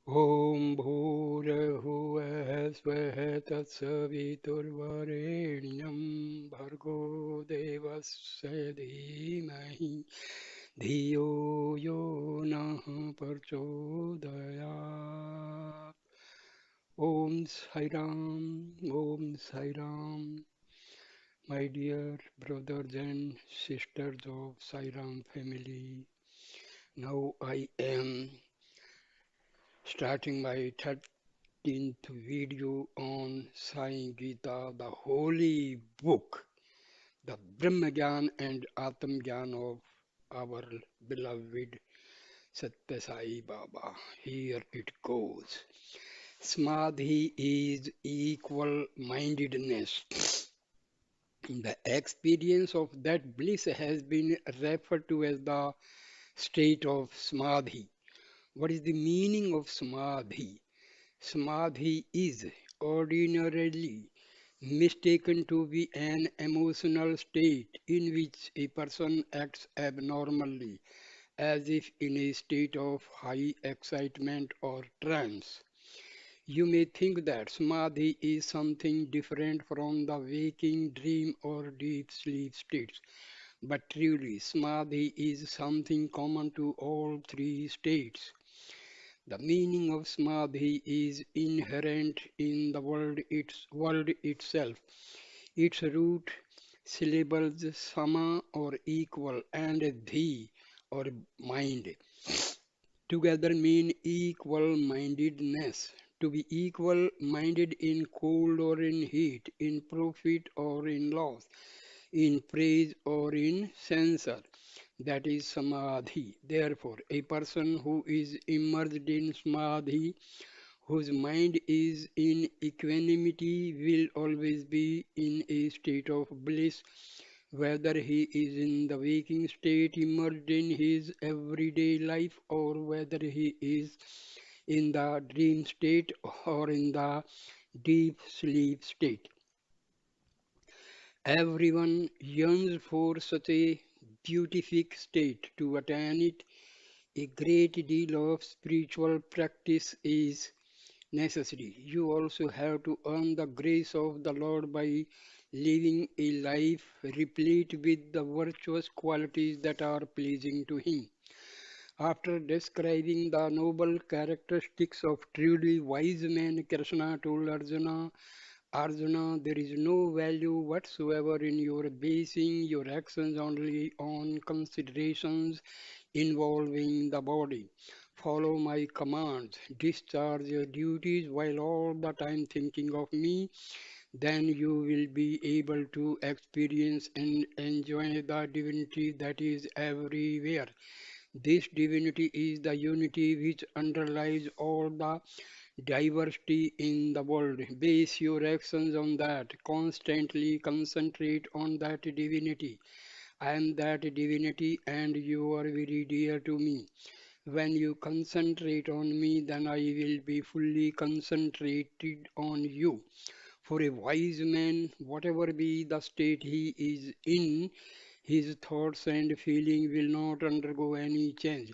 ॐ भूर्भुवः स्वः तत्सवितुर्वरेण्यं भर्गो देवस्य धीमहि धियो यो नः प्रचोदयात्. Om Sai Ram, Om Sai Ram, my dear brothers and sisters of Sai Ram family. Now I am starting my 13th video on Sai Gita, the holy book, the Brahma Gyan and Atam Gyan of our beloved Satya Sai Baba. Here it goes. Samadhi is equal mindedness. The experience of that bliss has been referred to as the state of Samadhi. What is the meaning of Samadhi? Samadhi is ordinarily mistaken to be an emotional state in which a person acts abnormally, as if in a state of high excitement or trance. You may think that samadhi is something different from the waking, dream, or deep sleep states, but truly, samadhi is something common to all three states. The meaning of samadhi is inherent in the word itself. Its root syllables sama or equal and dhi or mind together mean equal mindedness. To be equal minded in cold or in heat, in profit or in loss, in praise or in censure. That is samadhi. Therefore, a person who is immersed in samadhi, whose mind is in equanimity, will always be in a state of bliss, whether he is in the waking state immersed in his everyday life or whether he is in the dream state or in the deep sleep state. Everyone yearns for such a beatific state. To attain it, a great deal of spiritual practice is necessary. You also have to earn the grace of the Lord by living a life replete with the virtuous qualities that are pleasing to Him. After describing the noble characteristics of truly wise men, Krishna told Arjuna, Arjuna, there is no value whatsoever in your basing your actions only on considerations involving the body. Follow my commands, discharge your duties while all the time thinking of me, then you will be able to experience and enjoy the divinity that is everywhere. This divinity is the unity which underlies all the diversity in the world. Base your actions on that. Constantly concentrate on that divinity. I am that divinity and you are very dear to me. When you concentrate on me, then I will be fully concentrated on you. For a wise man, whatever be the state he is in, his thoughts and feelings will not undergo any change.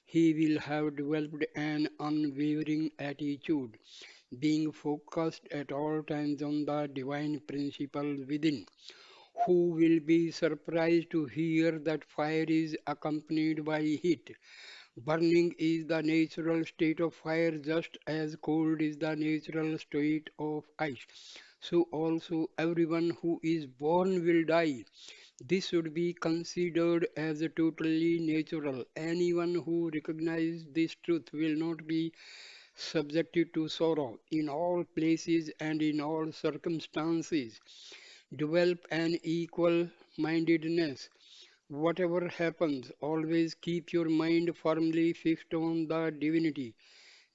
He will have developed an unwavering attitude, being focused at all times on the divine principle within. Who will be surprised to hear that fire is accompanied by heat? Burning is the natural state of fire, just as cold is the natural state of ice. So also everyone who is born will die. This should be considered as totally natural. Anyone who recognizes this truth will not be subjected to sorrow in all places and in all circumstances. Develop an equal mindedness. Whatever happens, always keep your mind firmly fixed on the divinity,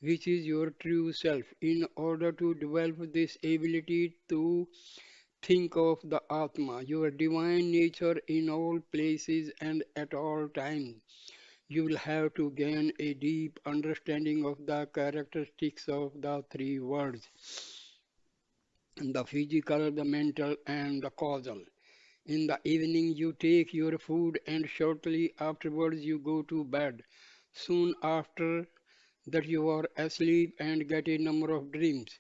which is your true self. In order to develop this ability to think of the Atma, your divine nature in all places and at all times, you will have to gain a deep understanding of the characteristics of the three worlds, the physical, the mental, and the causal. In the evening, you take your food and shortly afterwards you go to bed. Soon after that you are asleep and get a number of dreams.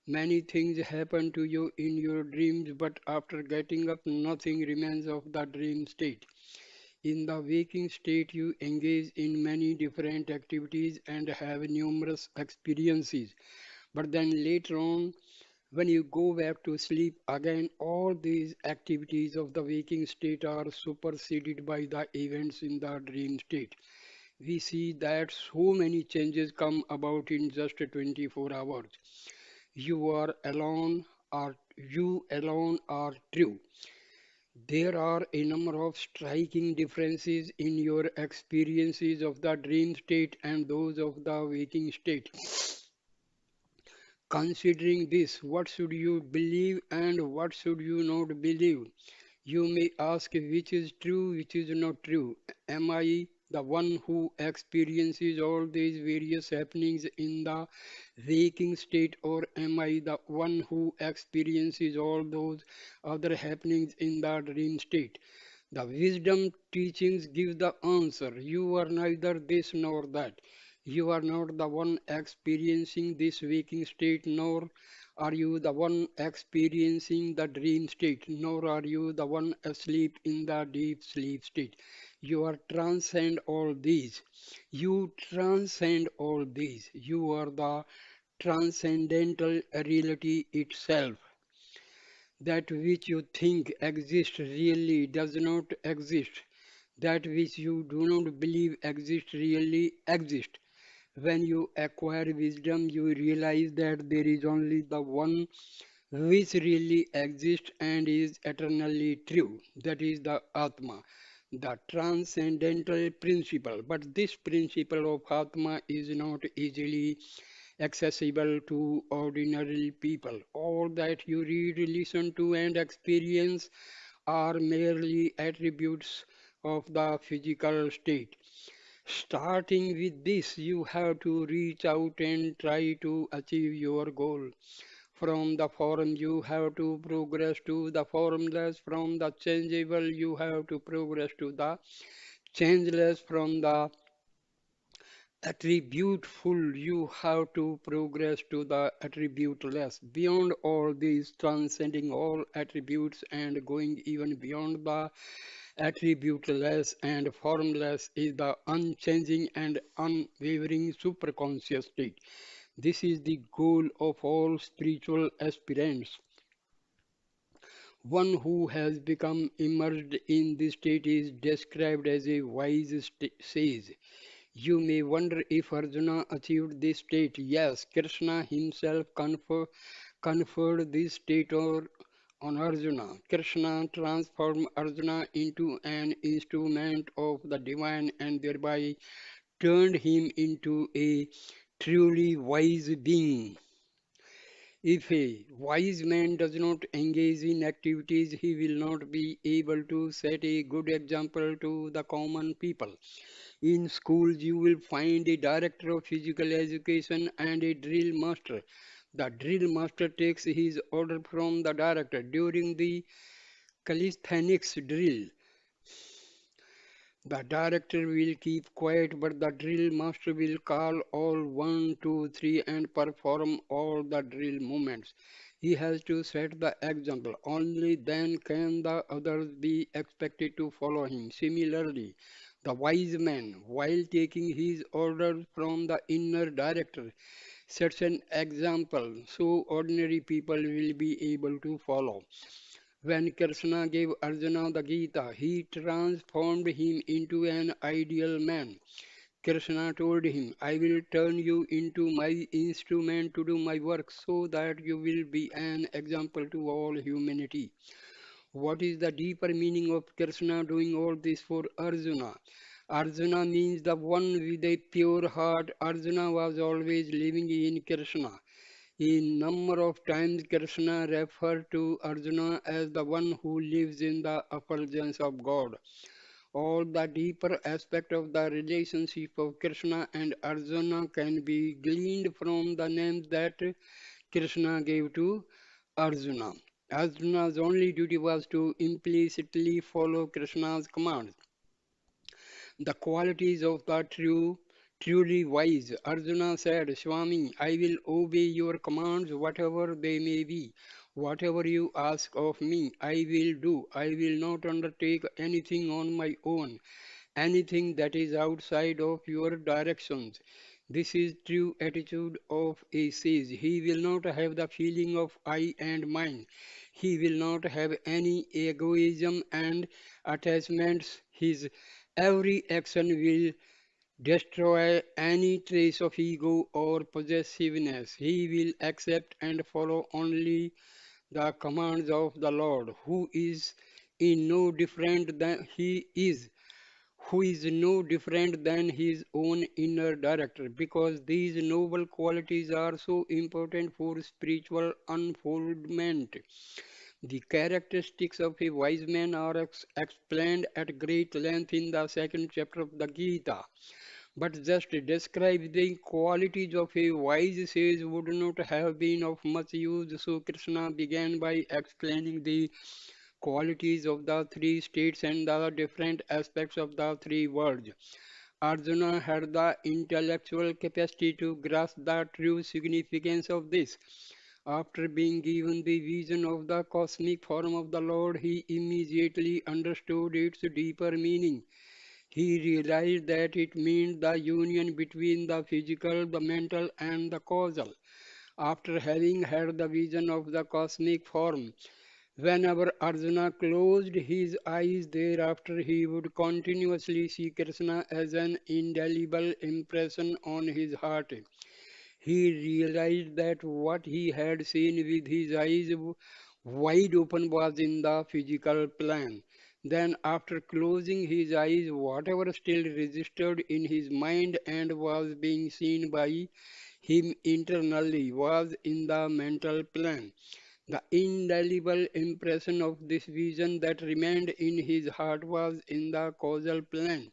Many things happen to you in your dreams, but after getting up, nothing remains of the dream state. In the waking state, you engage in many different activities and have numerous experiences. But then later on, when you go back to sleep again, all these activities of the waking state are superseded by the events in the dream state. We see that so many changes come about in just 24 hours. You are alone, or you alone are true. There are a number of striking differences in your experiences of the dream state and those of the waking state. Considering this, what should you believe and what should you not believe? You may ask which is true, which is not true. Am I the one who experiences all these various happenings in the waking state, or am I the one who experiences all those other happenings in the dream state? The wisdom teachings give the answer. You are neither this nor that. You are not the one experiencing this waking state, nor are you the one experiencing the dream state, nor are you the one asleep in the deep sleep state. You are transcend all these. You transcend all these. You are the transcendental reality itself. That which you think exists really does not exist. That which you do not believe exists really exists. When you acquire wisdom, you realize that there is only the one which really exists and is eternally true. That is the Atma, the transcendental principle. But this principle of Atma is not easily accessible to ordinary people. All that you read, listen to, and experience are merely attributes of the physical state. Starting with this, you have to reach out and try to achieve your goal. From the form, you have to progress to the formless. From the changeable, you have to progress to the changeless. From the attributeful, you have to progress to the attributeless. Beyond all these, transcending all attributes and going even beyond the attributeless and formless is the unchanging and unwavering superconscious state. This is the goal of all spiritual aspirants. One who has become immersed in this state is described as a wise sage. You may wonder if Arjuna achieved this state. Yes, Krishna himself conferred this state on Arjuna. Krishna transformed Arjuna into an instrument of the divine and thereby turned him into a truly wise being. If a wise man does not engage in activities, he will not be able to set a good example to the common people. In schools, you will find a director of physical education and a drill master. The drill master takes his order from the director. During the calisthenics drill, the director will keep quiet, but the drill master will call all one, two, three and perform all the drill movements. He has to set the example. Only then can the others be expected to follow him. Similarly, the wise man, while taking his orders from the inner director, sets an example so ordinary people will be able to follow. When Krishna gave Arjuna the Gita, he transformed him into an ideal man. Krishna told him, I will turn you into my instrument to do my work so that you will be an example to all humanity. What is the deeper meaning of Krishna doing all this for Arjuna? Arjuna means the one with a pure heart. Arjuna was always living in Krishna. A number of times Krishna referred to Arjuna as the one who lives in the effulgence of God. All the deeper aspect of the relationship of Krishna and Arjuna can be gleaned from the names that Krishna gave to Arjuna. Arjuna's only duty was to implicitly follow Krishna's commands. The qualities of the true truly wise. Arjuna said, Swami, I will obey your commands, whatever they may be. Whatever you ask of me, I will do. I will not undertake anything on my own, anything that is outside of your directions. This is true attitude of a sage. He will not have the feeling of I and mine. He will not have any egoism and attachments. His every action will destroy any trace of ego or possessiveness. He will accept and follow only the commands of the Lord, in no different than he is, who is no different than his own inner director, because these noble qualities are so important for spiritual unfoldment. The characteristics of a wise man are explained at great length in the second chapter of the Gita. But just describe the qualities of a wise sage would not have been of much use, so Krishna began by explaining the qualities of the three states and the different aspects of the three worlds. Arjuna had the intellectual capacity to grasp the true significance of this. After being given the vision of the cosmic form of the Lord, he immediately understood its deeper meaning. He realized that it meant the union between the physical, the mental, and the causal. After having had the vision of the cosmic form, whenever Arjuna closed his eyes thereafter, he would continuously see Krishna as an indelible impression on his heart. He realized that what he had seen with his eyes wide open was in the physical plane. Then, after closing his eyes, whatever still registered in his mind and was being seen by him internally was in the mental plane. The indelible impression of this vision that remained in his heart was in the causal plane.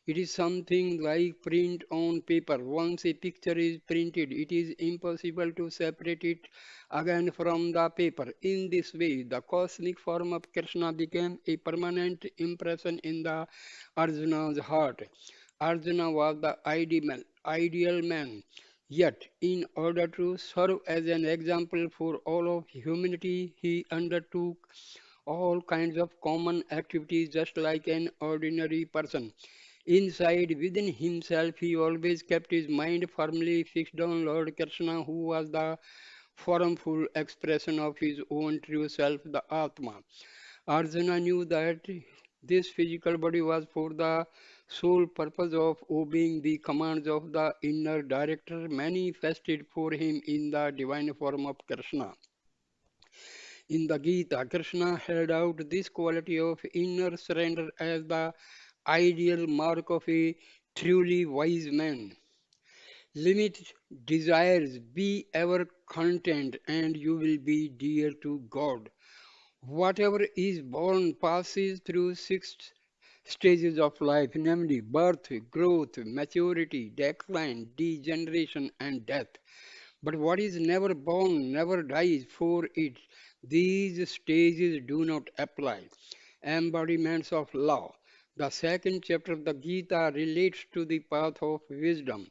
It is something like print on paper. Once a picture is printed, it is impossible to separate it again from the paper. In this way, the cosmic form of Krishna became a permanent impression in the Arjuna's heart. Arjuna was the ideal man. Yet, in order to serve as an example for all of humanity, he undertook all kinds of common activities just like an ordinary person. Inside, within himself, he always kept his mind firmly fixed on Lord Krishna, who was the formful expression of his own true self, the Atma. Arjuna knew that this physical body was for the sole purpose of obeying the commands of the inner director manifested for him in the divine form of Krishna. In the Gita, Krishna held out this quality of inner surrender as the ideal mark of a truly wise man. Limit desires, be ever content, and you will be dear to God. Whatever is born passes through six stages of life, namely birth, growth, maturity, decline, degeneration, and death. But what is never born never dies, for it these stages do not apply. Embodiments of law. The second chapter of the Gita relates to the path of wisdom.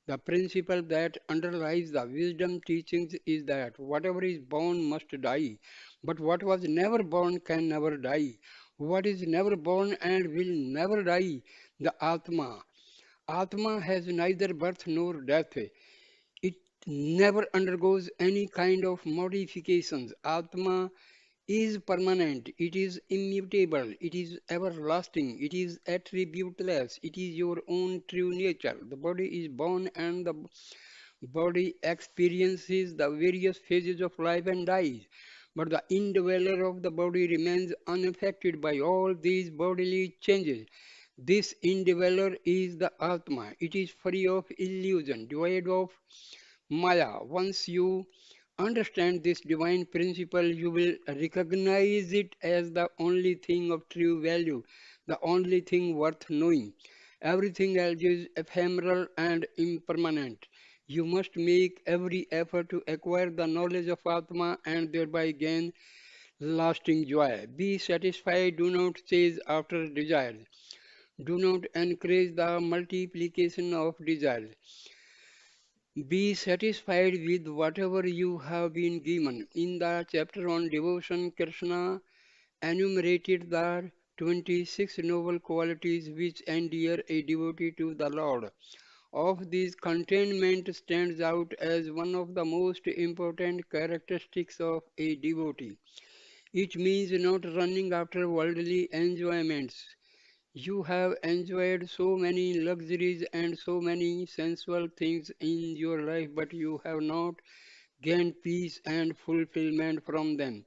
The principle that underlies the wisdom teachings is that whatever is born must die, but what was never born can never die. What is never born and will never die? The Atma. Atma has neither birth nor death. It never undergoes any kind of modifications. Atma is permanent, it is immutable, it is everlasting, it is attributeless, it is your own true nature. The body is born and the body experiences the various phases of life and dies. But the indweller of the body remains unaffected by all these bodily changes. This indweller is the Atma. It is free of illusion, devoid of Maya. Once you understand this divine principle, you will recognize it as the only thing of true value, the only thing worth knowing. Everything else is ephemeral and impermanent. You must make every effort to acquire the knowledge of Atma and thereby gain lasting joy. Be satisfied, do not chase after desires. Do not encourage the multiplication of desires. Be satisfied with whatever you have been given. In the chapter on devotion, Krishna enumerated the 26 noble qualities which endear a devotee to the Lord. Of these, contentment stands out as one of the most important characteristics of a devotee. It means not running after worldly enjoyments. You have enjoyed so many luxuries and so many sensual things in your life, but you have not gained peace and fulfillment from them.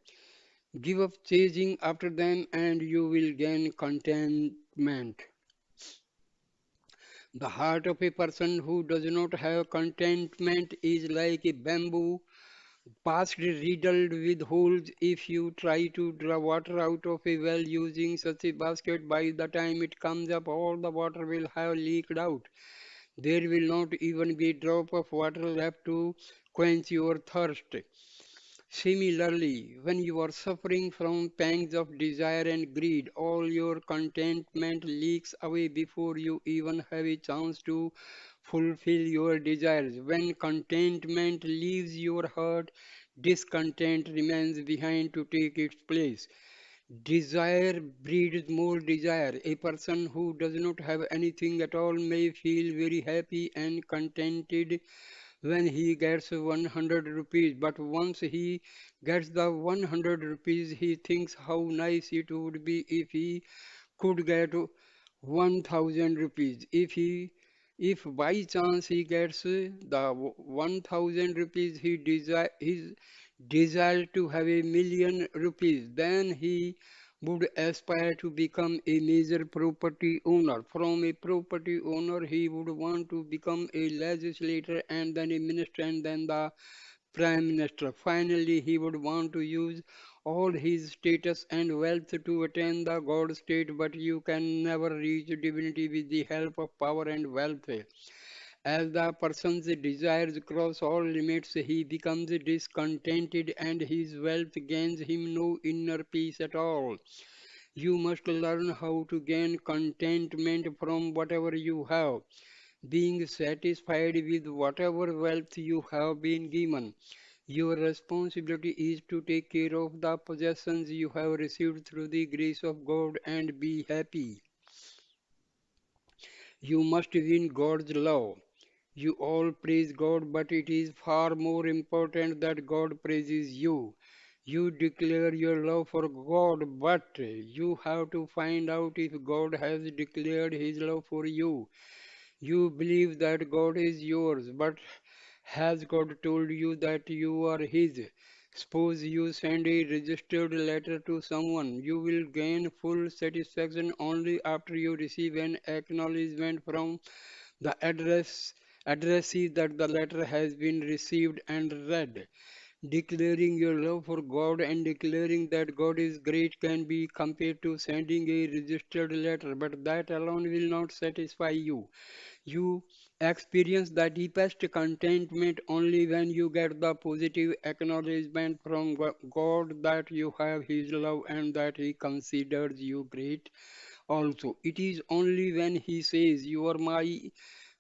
Give up chasing after them and you will gain contentment. The heart of a person who does not have contentment is like a bamboo past riddled with holes. If you try to draw water out of a well using such a basket, by the time it comes up, all the water will have leaked out. There will not even be a drop of water left to quench your thirst. Similarly, when you are suffering from pangs of desire and greed, all your contentment leaks away before you even have a chance to fulfill your desires. When contentment leaves your heart, discontent remains behind to take its place. Desire breeds more desire. A person who does not have anything at all may feel very happy and contented when he gets 100 rupees, but once he gets the 100 rupees, he thinks how nice it would be if he could get 1000 rupees. If by chance he gets the 1000 rupees, his desire to have a million rupees, then he would aspire to become a major property owner. From a property owner, he would want to become a legislator and then a minister and then the prime minister. Finally, he would want to use all his status and wealth to attain the God state, but you can never reach divinity with the help of power and wealth. As the person's desires cross all limits, he becomes discontented and his wealth gains him no inner peace at all. You must learn how to gain contentment from whatever you have, being satisfied with whatever wealth you have been given. Your responsibility is to take care of the possessions you have received through the grace of God and be happy. You must win God's love. You all praise God, but it is far more important that God praises you. You declare your love for God, but you have to find out if God has declared His love for you. You believe that God is yours, but has God told you that you are His? Suppose you send a registered letter to someone. You will gain full satisfaction only after you receive an acknowledgement from the addressee that the letter has been received and read. Declaring your love for God and declaring that God is great can be compared to sending a registered letter, but that alone will not satisfy you. You experience the deepest contentment only when you get the positive acknowledgement from God that you have His love and that He considers you great. Also, it is only when He says, "You are my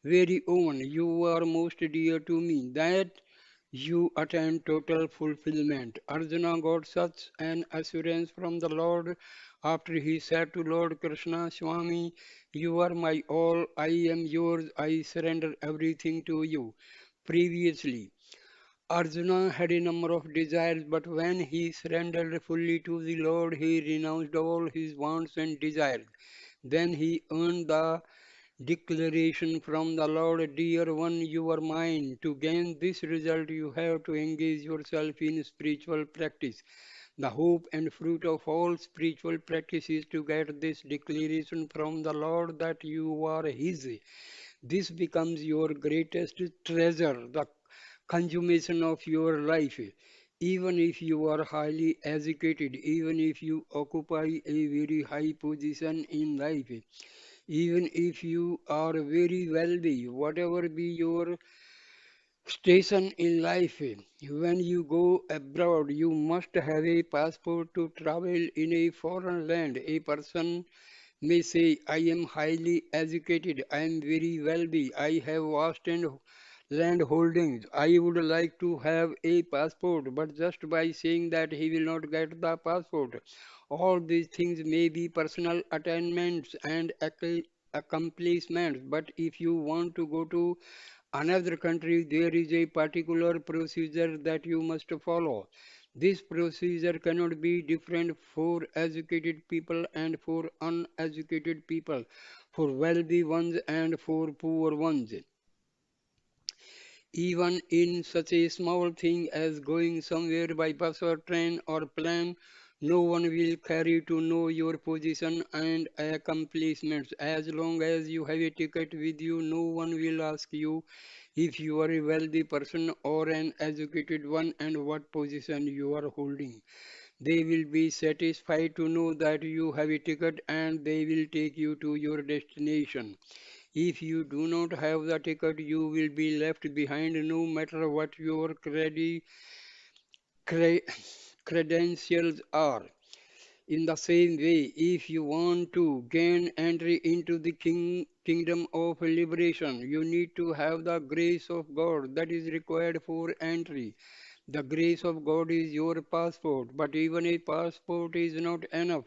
very own, you are most dear to me," that you attain total fulfillment. Arjuna got such an assurance from the Lord after he said to Lord Krishna, "Swami, you are my all, I am yours, I surrender everything to you." Previously, Arjuna had a number of desires, but when he surrendered fully to the Lord, he renounced all his wants and desires. Then he earned the declaration from the Lord, "Dear one, you are mine." To gain this result, you have to engage yourself in spiritual practice. The hope and fruit of all spiritual practice is to get this declaration from the Lord that you are His. This becomes your greatest treasure, the consummation of your life. Even if you are highly educated, even if you occupy a very high position in life, even if you are very wealthy, whatever be your station in life, when you go abroad, you must have a passport to travel in a foreign land. A person may say, I am highly educated, I am very wealthy, I have vast and land holdings, I would like to have a passport, but just by saying that he will not get the passport. All these things may be personal attainments and accomplishments, but if you want to go to another country, there is a particular procedure that you must follow. This procedure cannot be different for educated people and for uneducated people, for wealthy ones and for poor ones. Even in such a small thing as going somewhere by bus or train or plane, no one will carry to know your position and accomplishments. As long as you have a ticket with you, no one will ask you if you are a wealthy person or an educated one and what position you are holding. They will be satisfied to know that you have a ticket and they will take you to your destination. If you do not have the ticket, you will be left behind no matter what your cre- credentials are. In the same way, if you want to gain entry into the kingdom of liberation, you need to have the grace of God that is required for entry. The grace of God is your passport, but even a passport is not enough.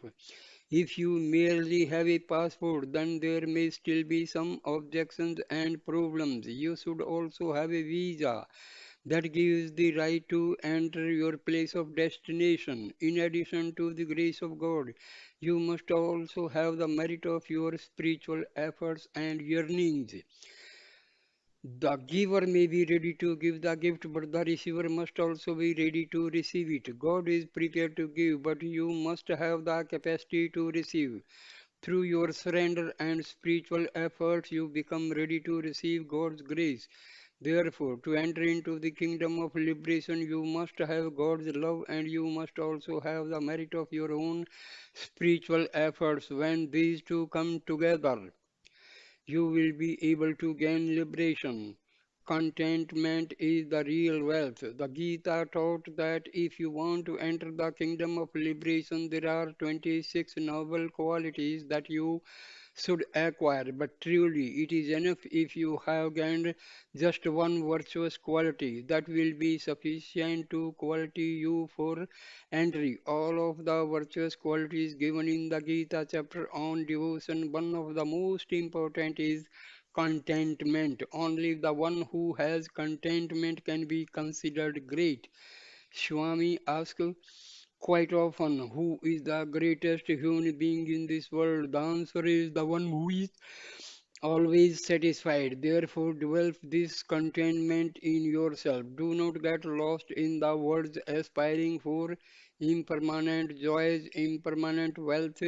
If you merely have a passport, then there may still be some objections and problems. You should also have a visa that gives the right to enter your place of destination. In addition to the grace of God, you must also have the merit of your spiritual efforts and yearnings. The giver may be ready to give the gift, but the receiver must also be ready to receive it. God is prepared to give, but you must have the capacity to receive. Through your surrender and spiritual efforts, you become ready to receive God's grace. Therefore, to enter into the kingdom of liberation, you must have God's love and you must also have the merit of your own spiritual efforts. When these two come together, you will be able to gain liberation. Contentment is the real wealth. The Gita taught that if you want to enter the kingdom of liberation, there are 26 noble qualities that you should acquire. But truly, it is enough if you have gained just one virtuous quality. That will be sufficient to quality you for entry. All of the virtuous qualities given in the Gita chapter on devotion, one of the most important is contentment. Only the one who has contentment can be considered great. Swami asks quite often, who is the greatest human being in this world? The answer is the one who is always satisfied. Therefore, develop this contentment in yourself. Do not get lost in the words aspiring for impermanent joys, impermanent wealth,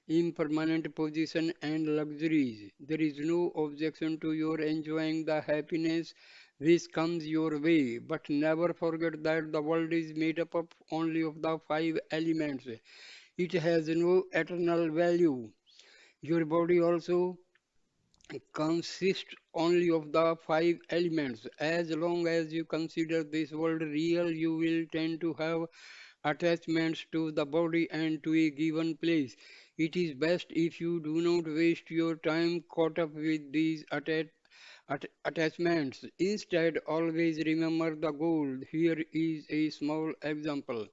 impermanent position, and luxuries. There is no objection to your enjoying the happiness which comes your way, but never forget that the world is made up of only of the five elements. It has no eternal value. Your body also consists only of the five elements. As long as you consider this world real, you will tend to have attachments to the body and to a given place. It is best if you do not waste your time caught up with these attachments. Instead, always remember the goal. Here is a small example.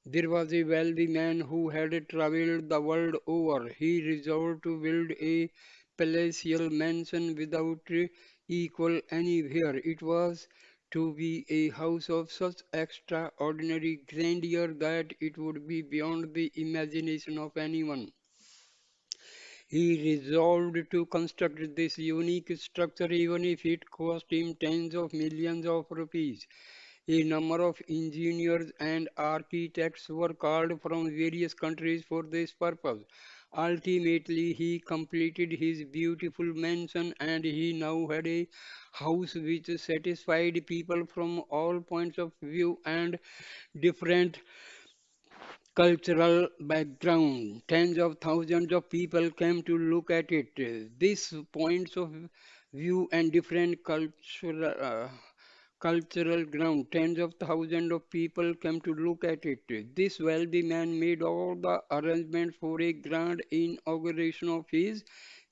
There was a wealthy man who had traveled the world over. He resolved to build a palatial mansion without equal anywhere. It was to be a house of such extraordinary grandeur that it would be beyond the imagination of anyone. He resolved to construct this unique structure even if it cost him tens of millions of rupees. A number of engineers and architects were called from various countries for this purpose. Ultimately, he completed his beautiful mansion and he now had a house which satisfied people from all points of view and different cultural background. Tens of thousands of people came to look at it. These points of view and different cultural ground. Tens of thousands of people came to look at it. This wealthy man made all the arrangements for a grand inauguration of his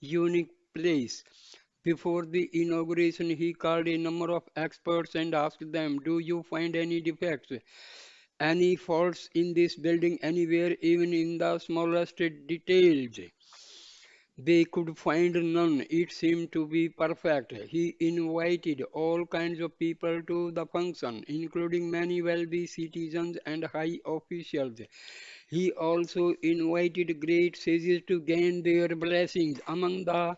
unique place. Before the inauguration, he called a number of experts and asked them, "Do you find any defects, any faults in this building anywhere, even in the smallest details?" They could find none. It seemed to be perfect. He invited all kinds of people to the function, including many wealthy citizens and high officials. He also invited great sages to gain their blessings. Among the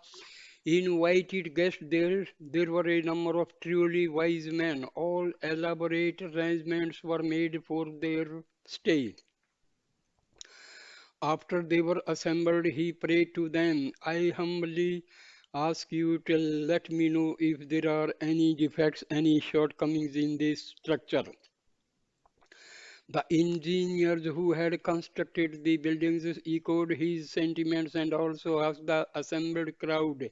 invited guests, there were a number of truly wise men. All elaborate arrangements were made for their stay. After they were assembled, he prayed to them, "I humbly ask you to let me know if there are any defects, any shortcomings in this structure." The engineers who had constructed the buildings echoed his sentiments and also asked the assembled crowd,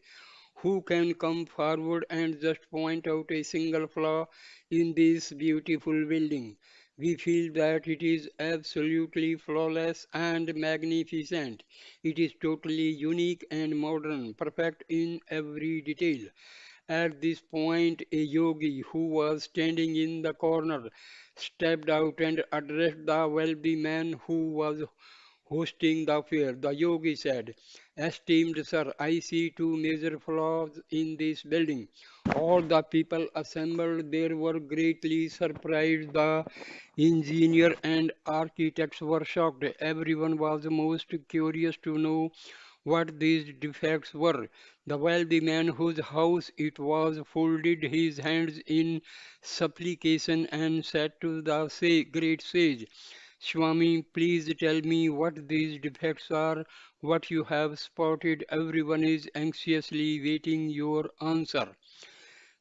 "Who can come forward and just point out a single flaw in this beautiful building? We feel that it is absolutely flawless and magnificent. It is totally unique and modern, perfect in every detail." At this point, a yogi who was standing in the corner stepped out and addressed the wealthy man who was hosting the fair. The yogi said, "Esteemed sir, I see two major flaws in this building." All the people assembled there were greatly surprised. The engineer and architects were shocked. Everyone was most curious to know what these defects were. The wealthy man whose house it was folded his hands in supplication and said to the great sage, "Swami, please tell me what these defects are, what you have spotted. Everyone is anxiously waiting your answer."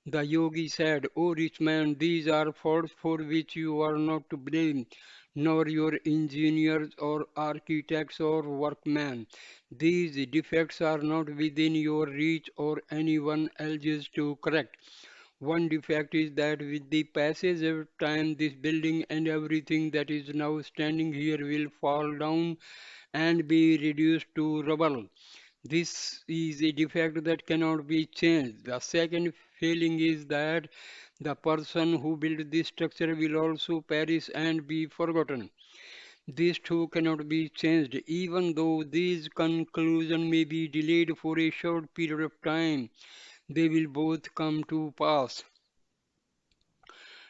The yogi said, "O rich man, these are faults for which you are not to blame, nor your engineers or architects or workmen. These defects are not within your reach or anyone else's to correct. One defect is that with the passage of time, this building and everything that is now standing here will fall down and be reduced to rubble. This is a defect that cannot be changed. The second failing is that the person who built this structure will also perish and be forgotten. These two cannot be changed, even though these conclusions may be delayed for a short period of time. They will both come to pass.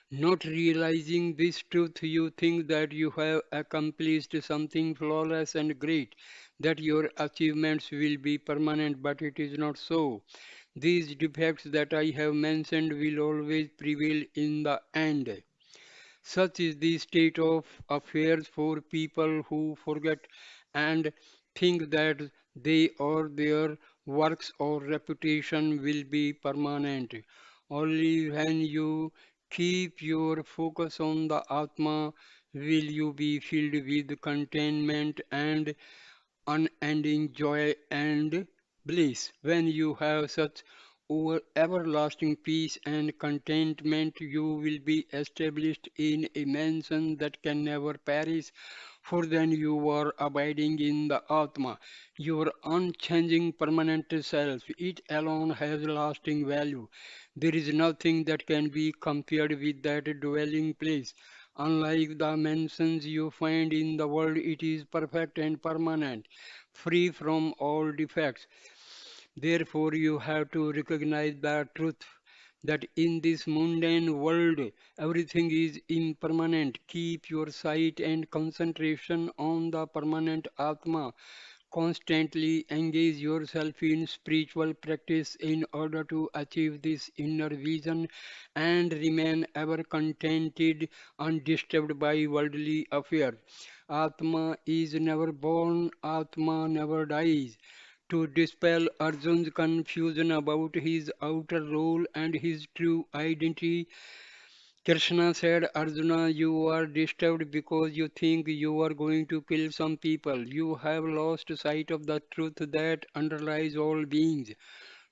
Not realizing this truth, you think that you have accomplished something flawless and great, that your achievements will be permanent, but it is not so. These defects that I have mentioned will always prevail in the end. Such is the state of affairs for people who forget and think that they or their works or reputation will be permanent. Only when you keep your focus on the Atma will you be filled with contentment and unending joy and bliss. When you have such everlasting peace and contentment, you will be established in a mansion that can never perish. For then you are abiding in the Atma, your unchanging permanent self. It alone has lasting value. There is nothing that can be compared with that dwelling place. Unlike the mansions you find in the world, it is perfect and permanent, free from all defects. Therefore, you have to recognize the truth that in this mundane world everything is impermanent. Keep your sight and concentration on the permanent Atma. Constantly engage yourself in spiritual practice in order to achieve this inner vision and remain ever contented, undisturbed by worldly affairs. Atma is never born, Atma never dies. To dispel Arjun's confusion about his outer role and his true identity, Krishna said, "Arjuna, you are disturbed because you think you are going to kill some people. You have lost sight of the truth that underlies all beings.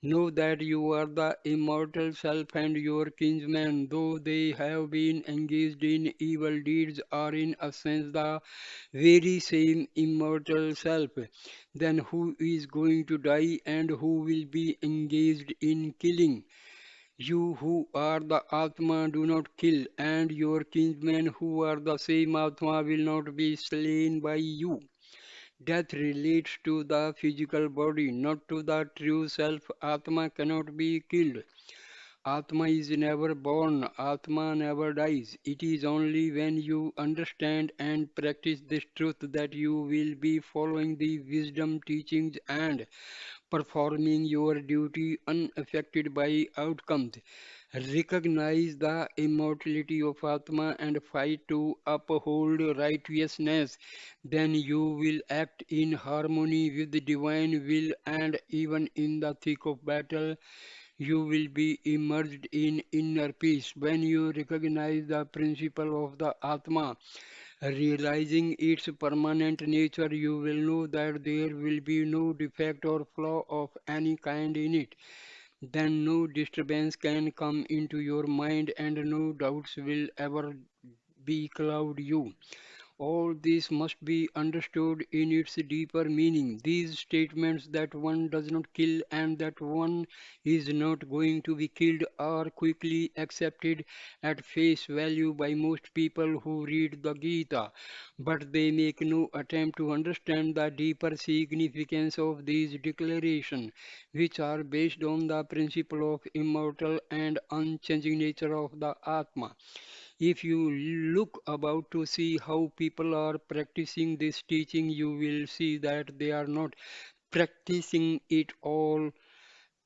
Know that you are the immortal self and your kinsmen, though they have been engaged in evil deeds, are in a sense the very same immortal self. Then who is going to die and who will be engaged in killing? You who are the Atma do not kill, and your kinsmen who are the same Atma will not be slain by you. Death relates to the physical body, not to the true self. Atma cannot be killed. Atma is never born, Atma never dies. It is only when you understand and practice this truth that you will be following the wisdom teachings and performing your duty unaffected by outcomes. Recognize the immortality of Atma and fight to uphold righteousness. Then you will act in harmony with the divine will, and even in the thick of battle, you will be immersed in inner peace. When you recognize the principle of the Atma, realizing its permanent nature, you will know that there will be no defect or flaw of any kind in it. Then no disturbance can come into your mind and no doubts will ever be cloud you. All this must be understood in its deeper meaning. These statements that one does not kill and that one is not going to be killed are quickly accepted at face value by most people who read the Gita, but they make no attempt to understand the deeper significance of these declarations, which are based on the principle of immortal and unchanging nature of the Atma. If you look about to see how people are practicing this teaching, you will see that they are not practicing it all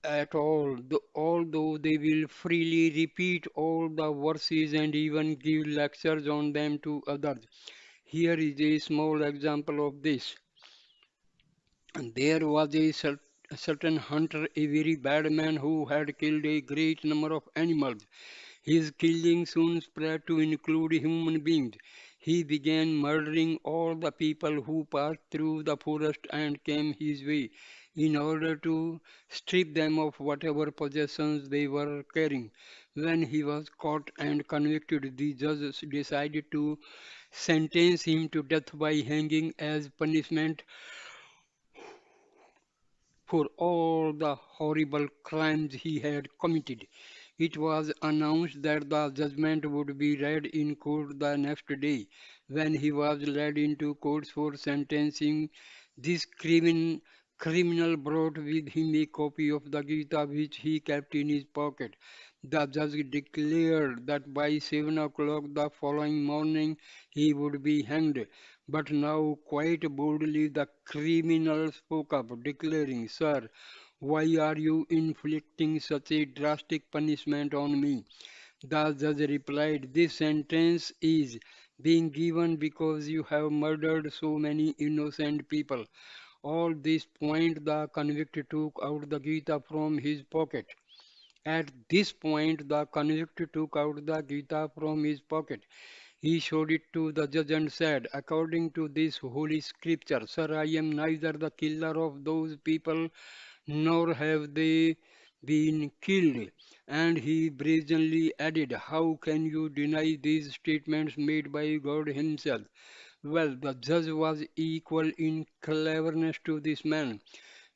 at all, although they will freely repeat all the verses and even give lectures on them to others. Here is a small example of this. There was a certain hunter, a very bad man who had killed a great number of animals. His killing soon spread to include human beings. He began murdering all the people who passed through the forest and came his way in order to strip them of whatever possessions they were carrying. When he was caught and convicted, the judges decided to sentence him to death by hanging as punishment for all the horrible crimes he had committed. It was announced that the judgment would be read in court the next day. When he was led into court for sentencing, this criminal brought with him a copy of the Gita which he kept in his pocket. The judge declared that by 7 o'clock the following morning he would be hanged. But now, quite boldly, the criminal spoke up, declaring, "Sir, why are you inflicting such a drastic punishment on me?" The judge replied, "This sentence is being given because you have murdered so many innocent people." All this point, the convict took out the Gita from his pocket. At this point, the convict took out the Gita from his pocket. He showed it to the judge and said, "According to this holy scripture, sir, I am neither the killer of those people nor have they been killed." And he brazenly added, "How can you deny these statements made by God Himself?" Well, the judge was equal in cleverness to this man.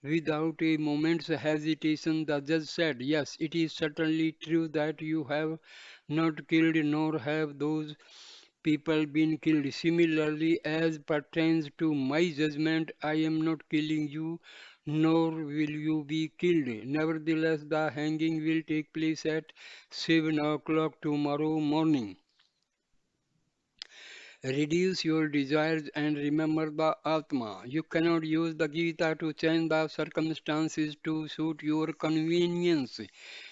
Without a moment's hesitation, the judge said, "Yes, it is certainly true that you have not killed, nor have those people been killed. Similarly, as pertains to my judgment, I am not killing you, nor will you be killed. Nevertheless, the hanging will take place at 7 o'clock tomorrow morning. Reduce your desires and remember the Atma. You cannot use the Gita to change the circumstances to suit your convenience.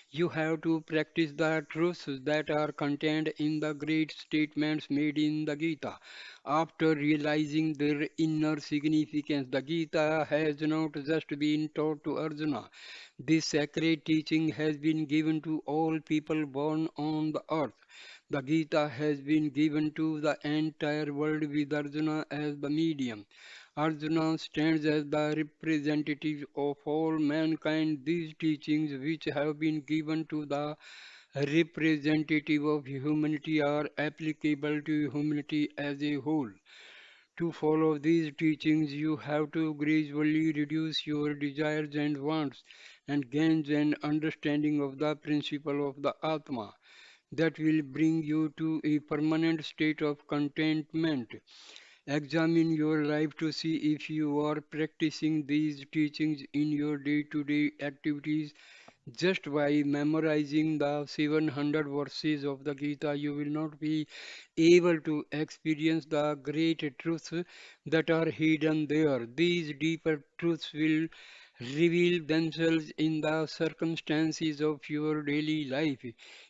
You have to practice the truths that are contained in the great statements made in the Gita. After realizing their inner significance, the Gita has not just been taught to Arjuna. This sacred teaching has been given to all people born on the earth. The Gita has been given to the entire world with Arjuna as the medium. Arjuna stands as the representative of all mankind. These teachings, which have been given to the representative of humanity, are applicable to humanity as a whole. To follow these teachings, you have to gradually reduce your desires and wants and gain an understanding of the principle of the Atma that will bring you to a permanent state of contentment. Examine your life to see if you are practicing these teachings in your day to day activities. Just by memorizing the 700 verses of the Gita, you will not be able to experience the great truths that are hidden there. These deeper truths will reveal themselves in the circumstances of your daily life.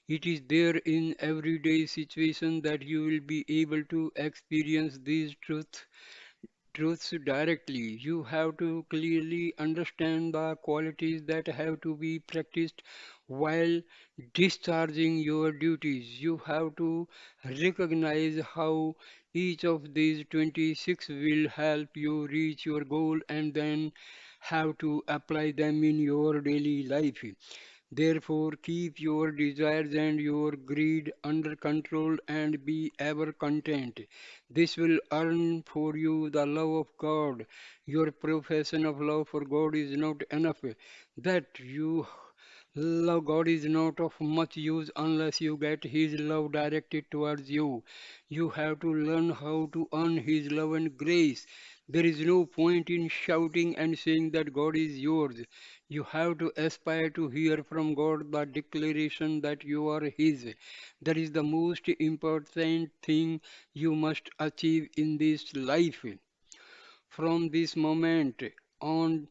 It is there in everyday situation that you will be able to experience these truths directly. You have to clearly understand the qualities that have to be practiced while discharging your duties. You have to recognize how each of these 26 will help you reach your goal and then have to apply them in your daily life. Therefore, keep your desires and your greed under control and be ever content. This will earn for you the love of God. Your profession of love for God is not enough. That you love God is not of much use unless you get His love directed towards you. You have to learn how to earn His love and grace. There is no point in shouting and saying that God is yours. You have to aspire to hear from God the declaration that you are His. That is the most important thing you must achieve in this life. From this moment on,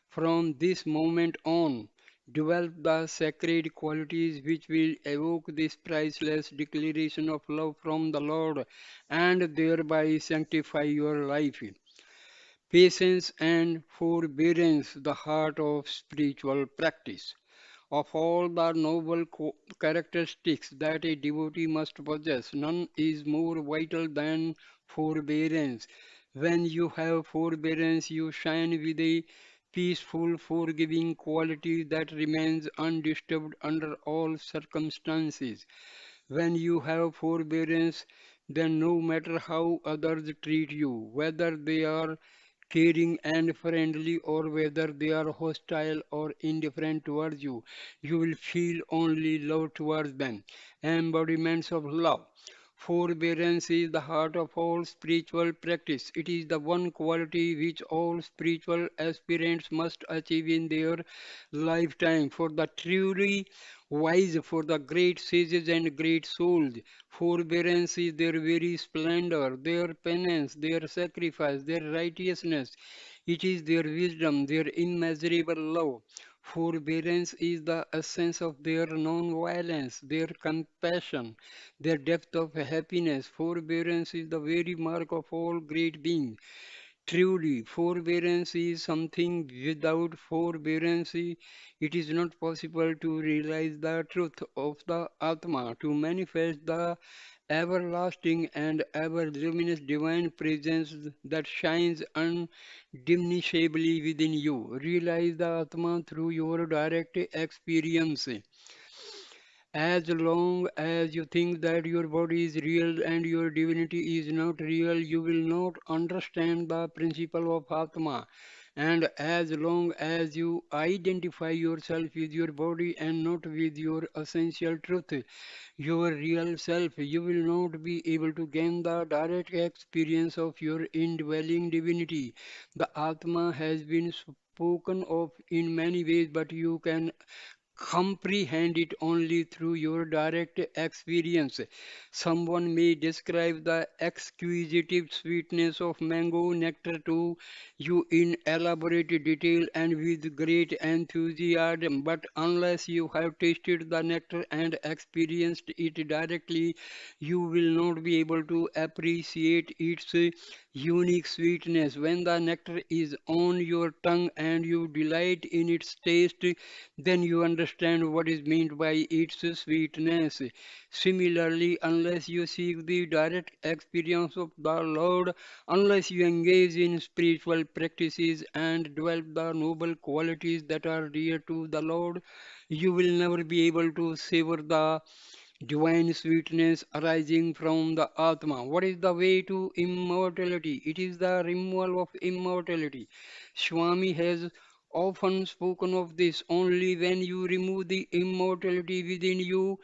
from this moment on, develop the sacred qualities which will evoke this priceless declaration of love from the Lord and thereby sanctify your life. Patience and forbearance, the heart of spiritual practice. Of all the noble characteristics that a devotee must possess, none is more vital than forbearance. When you have forbearance, you shine with a peaceful, forgiving quality that remains undisturbed under all circumstances. When you have forbearance, then no matter how others treat you, whether they are caring and friendly or whether they are hostile or indifferent towards you, you will feel only love towards them. Embodiments of love. Forbearance is the heart of all spiritual practice. It is the one quality which all spiritual aspirants must achieve in their lifetime. For the truly wise, for the great sages and great souls, forbearance is their very splendor, their penance, their sacrifice, their righteousness. It is their wisdom, their immeasurable love. Forbearance is the essence of their non-violence, their compassion, their depth of happiness. Forbearance is the very mark of all great beings. Truly, forbearance is something. Without forbearance, it is not possible to realize the truth of the Atma, to manifest the everlasting and ever luminous divine presence that shines undiminishably within you. Realize the Atma through your direct experience. As long as you think that your body is real and your divinity is not real, you will not understand the principle of Atma. And as long as you identify yourself with your body and not with your essential truth, your real self, you will not be able to gain the direct experience of your indwelling divinity. The Atma has been spoken of in many ways, but you can comprehend it only through your direct experience. Someone may describe the exquisite sweetness of mango nectar to you in elaborate detail and with great enthusiasm, but unless you have tasted the nectar and experienced it directly, you will not be able to appreciate its unique sweetness. When the nectar is on your tongue and you delight in its taste, then you understand understand what is meant by its sweetness. Similarly, unless you seek the direct experience of the Lord, unless you engage in spiritual practices and develop the noble qualities that are dear to the Lord, you will never be able to savor the divine sweetness arising from the Atma. What is the way to immortality? It is the removal of immortality. Swami has often spoken of this. Only when you remove the immortality within you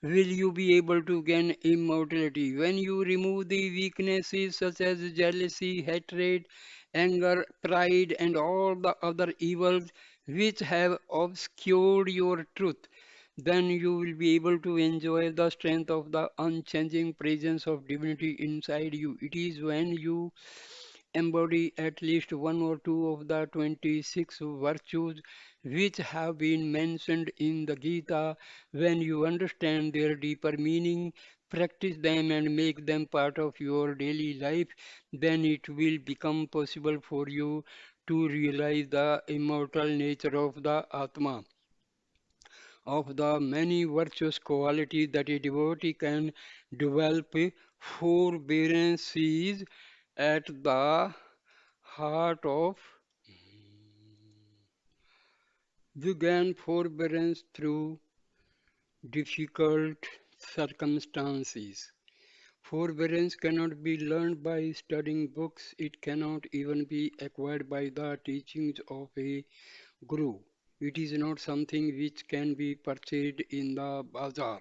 will you be able to gain immortality. When you remove the weaknesses such as jealousy, hatred, anger, pride, and all the other evils which have obscured your truth, then you will be able to enjoy the strength of the unchanging presence of divinity inside you. It is when you embody at least one or two of the 26 virtues which have been mentioned in the Gita, when you understand their deeper meaning, practice them and make them part of your daily life, then it will become possible for you to realize the immortal nature of the Atma. Of the many virtuous qualities that a devotee can develop, forbearance is at the heart of. We gain forbearance through difficult circumstances. Forbearance cannot be learned by studying books. It cannot even be acquired by the teachings of a guru. It is not something which can be purchased in the bazaar.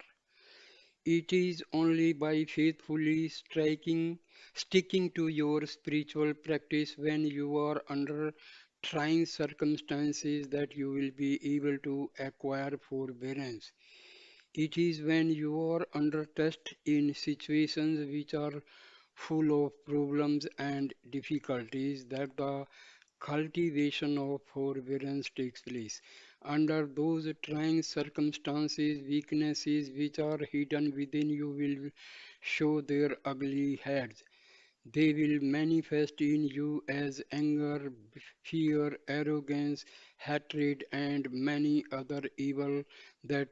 It is only by faithfully sticking to your spiritual practice when you are under trying circumstances that you will be able to acquire forbearance. It is when you are under test in situations which are full of problems and difficulties that the cultivation of forbearance takes place. Under those trying circumstances, weaknesses which are hidden within you will show their ugly heads. They will manifest in you as anger, fear, arrogance, hatred, and many other evil that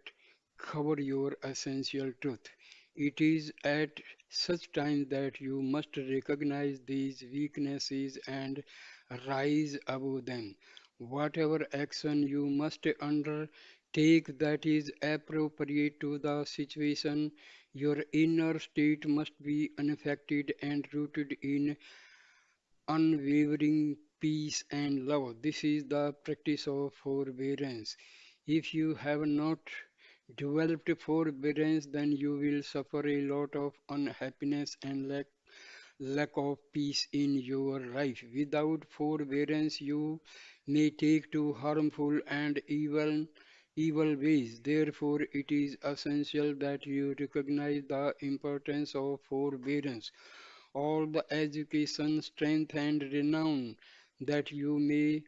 cover your essential truth. It is at such times that you must recognize these weaknesses and rise above them. Whatever action you must undertake that is appropriate to the situation, your inner state must be unaffected and rooted in unwavering peace and love. This is the practice of forbearance. If you have not developed forbearance, then you will suffer a lot of unhappiness and lack of peace in your life. Without forbearance, you may take to harmful and evil ways. Therefore, it is essential that you recognize the importance of forbearance. All the education, strength, and renown that you may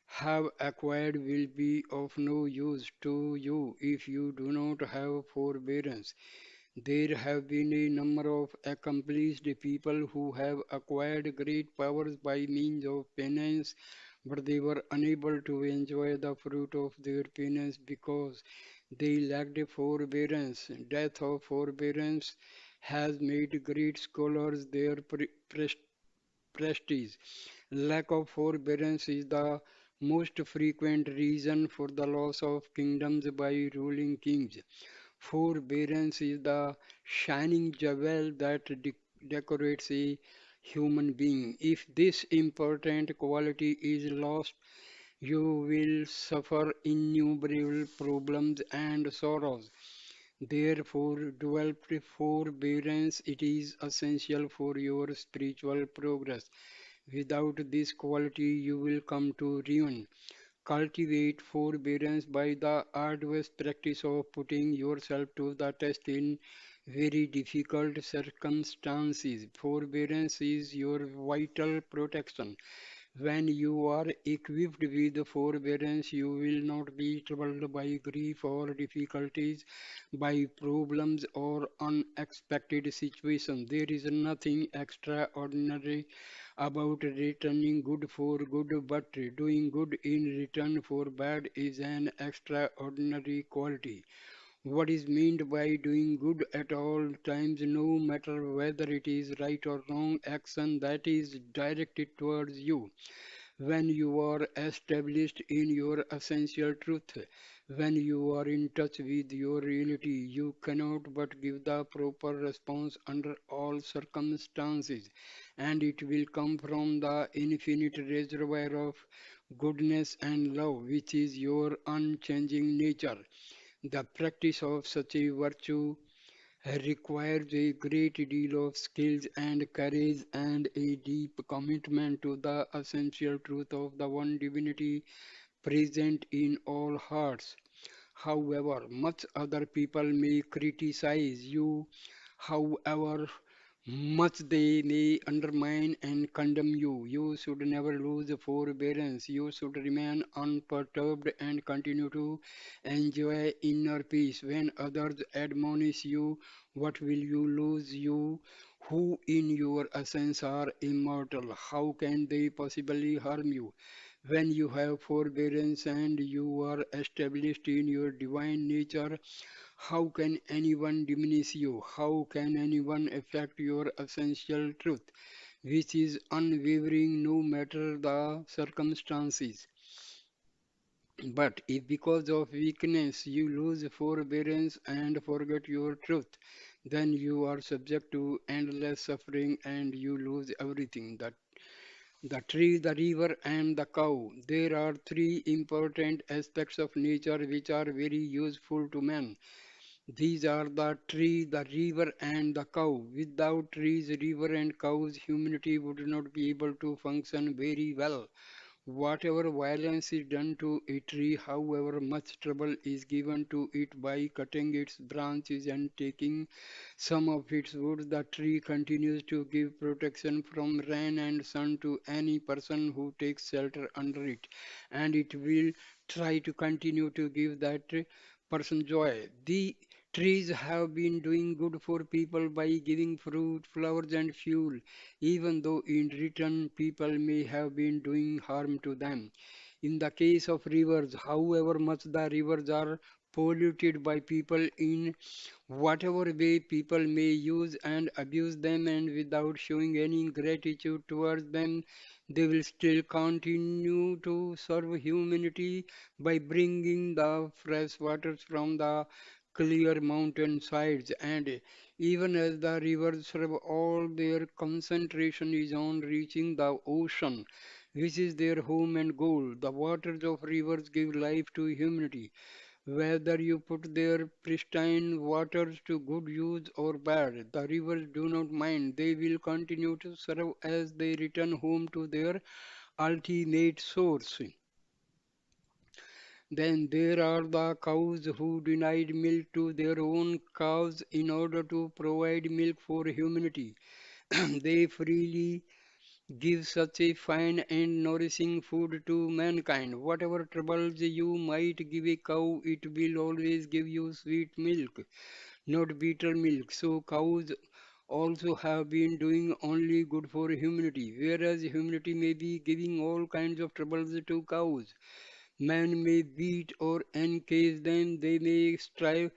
have acquired will be of no use to you if you do not have forbearance. There have been a number of accomplished people who have acquired great powers by means of penance, but they were unable to enjoy the fruit of their penance because they lacked forbearance. Death of forbearance has made great scholars their prestige. Lack of forbearance is the most frequent reason for the loss of kingdoms by ruling kings. Forbearance is the shining jewel that decorates a human being. If this important quality is lost, you will suffer innumerable problems and sorrows. Therefore, develop forbearance. It is essential for your spiritual progress. Without this quality, you will come to ruin. Cultivate forbearance by the arduous practice of putting yourself to the test in very difficult circumstances. Forbearance is your vital protection. When you are equipped with forbearance, you will not be troubled by grief or difficulties, by problems or unexpected situations. There is nothing extraordinary about returning good for good, but doing good in return for bad is an extraordinary quality. What is meant by doing good at all times, no matter whether it is right or wrong action that is directed towards you. When you are established in your essential truth, when you are in touch with your reality, you cannot but give the proper response under all circumstances, and it will come from the infinite reservoir of goodness and love, which is your unchanging nature. The practice of such a virtue requires a great deal of skills and courage and a deep commitment to the essential truth of the one divinity present in all hearts. However much other people may criticize you, however much they may undermine and condemn you, you should never lose forbearance. You should remain unperturbed and continue to enjoy inner peace. When others admonish you, what will you lose? You who in your essence are immortal, how can they possibly harm you? When you have forbearance and you are established in your divine nature, how can anyone diminish you? How can anyone affect your essential truth, which is unwavering no matter the circumstances? But if because of weakness you lose forbearance and forget your truth, then you are subject to endless suffering and you lose everything. The tree, the river, and the cow. There are three important aspects of nature which are very useful to man. These are the tree, the river, and the cow. Without trees, river, and cows, humanity would not be able to function very well. Whatever violence is done to a tree, however much trouble is given to it by cutting its branches and taking some of its wood, the tree continues to give protection from rain and sun to any person who takes shelter under it, and it will try to continue to give that person joy. The trees have been doing good for people by giving fruit, flowers, and fuel, even though in return people may have been doing harm to them. In the case of rivers, however much the rivers are polluted by people in whatever way people may use and abuse them, and without showing any gratitude towards them, they will still continue to serve humanity by bringing the fresh waters from the clear mountain sides. And even as the rivers serve, all their concentration is on reaching the ocean, which is their home and goal. The waters of rivers give life to humanity. Whether you put their pristine waters to good use or bad, the rivers do not mind. They will continue to serve as they return home to their ultimate source. Then there are the cows who denied milk to their own cows in order to provide milk for humanity. They freely give such a fine and nourishing food to mankind. Whatever troubles you might give a cow, it will always give you sweet milk, not bitter milk. So cows also have been doing only good for humanity, whereas humanity may be giving all kinds of troubles to cows. Man may beat or encase them, they may starve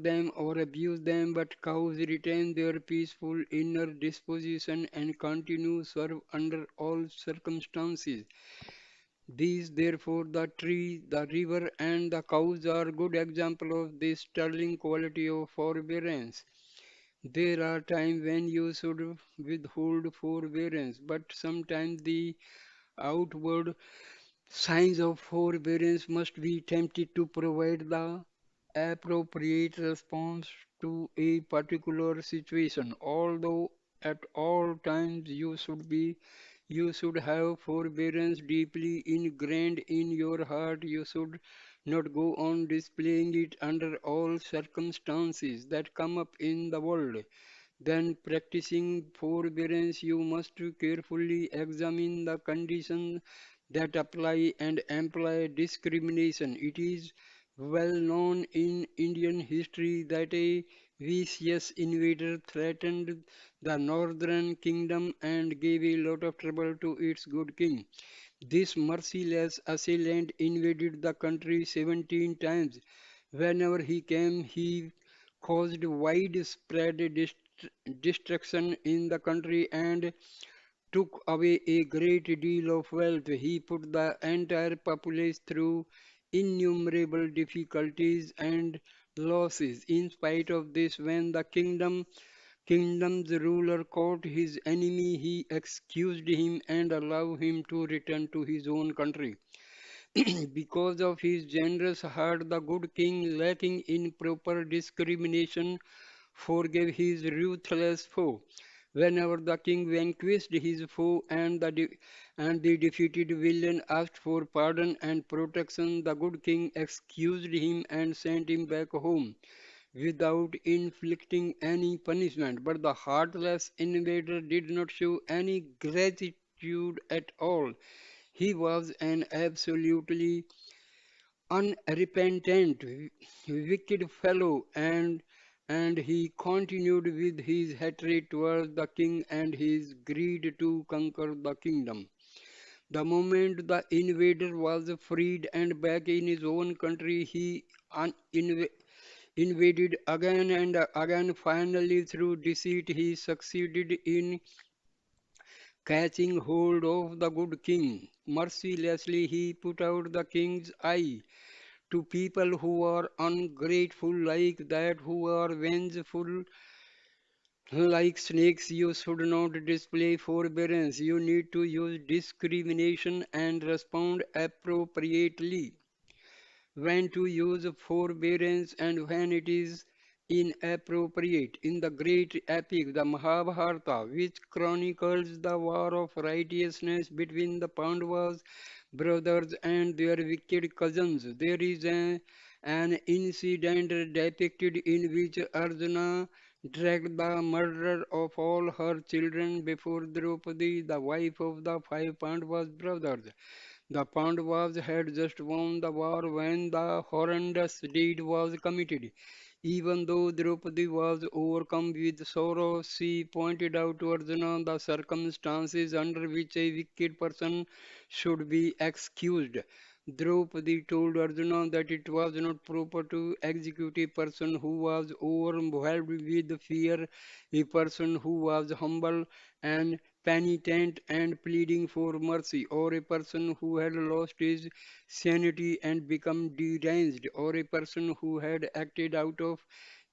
them or abuse them, but cows retain their peaceful inner disposition and continue serve under all circumstances. These, therefore, the tree, the river, and the cows are good example of this sterling quality of forbearance. There are times when you should withhold forbearance, but sometimes the outward signs of forbearance must be tempted to provide the appropriate response to a particular situation. Although at all times you should have forbearance deeply ingrained in your heart. You should not go on displaying it under all circumstances that come up in the world. Then, practicing forbearance, you must carefully examine the conditions that apply and apply discrimination. It is well known in Indian history that a vicious invader threatened the northern kingdom and gave a lot of trouble to its good king. This merciless assailant invaded the country 17 times. Whenever he came, he caused widespread destruction in the country and took away a great deal of wealth. He put the entire populace through innumerable difficulties and losses. In spite of this, when the kingdom's ruler caught his enemy, he excused him and allowed him to return to his own country. Because of his generous heart, the good king, lacking in proper discrimination, forgave his ruthless foe. Whenever the king vanquished his foe and the defeated villain asked for pardon and protection, the good king excused him and sent him back home without inflicting any punishment. But the heartless invader did not show any gratitude at all. He was an absolutely unrepentant, wicked fellow, and he continued with his hatred towards the king and his greed to conquer the kingdom. The moment the invader was freed and back in his own country, he invaded again and again. Finally, through deceit, he succeeded in catching hold of the good king. Mercilessly, he put out the king's eye to people who are ungrateful like that, who are vengeful like snakes. You should not display forbearance. You need to use discrimination and respond appropriately. When to use forbearance and when it is inappropriate. In the great epic, the Mahabharata, which chronicles the war of righteousness between the Pandavas, brothers, and their wicked cousins, there is an incident depicted in which Arjuna dragged the murderer of all her children before Draupadi, the wife of the five Pandavas brothers. The Pandavas had just won the war when the horrendous deed was committed. Even though Draupadi was overcome with sorrow, she pointed out to Arjuna the circumstances under which a wicked person should be excused. Draupadi told Arjuna that it was not proper to execute a person who was overwhelmed with fear, a person who was humble and penitent and pleading for mercy, or a person who had lost his sanity and become deranged, or a person who had acted out of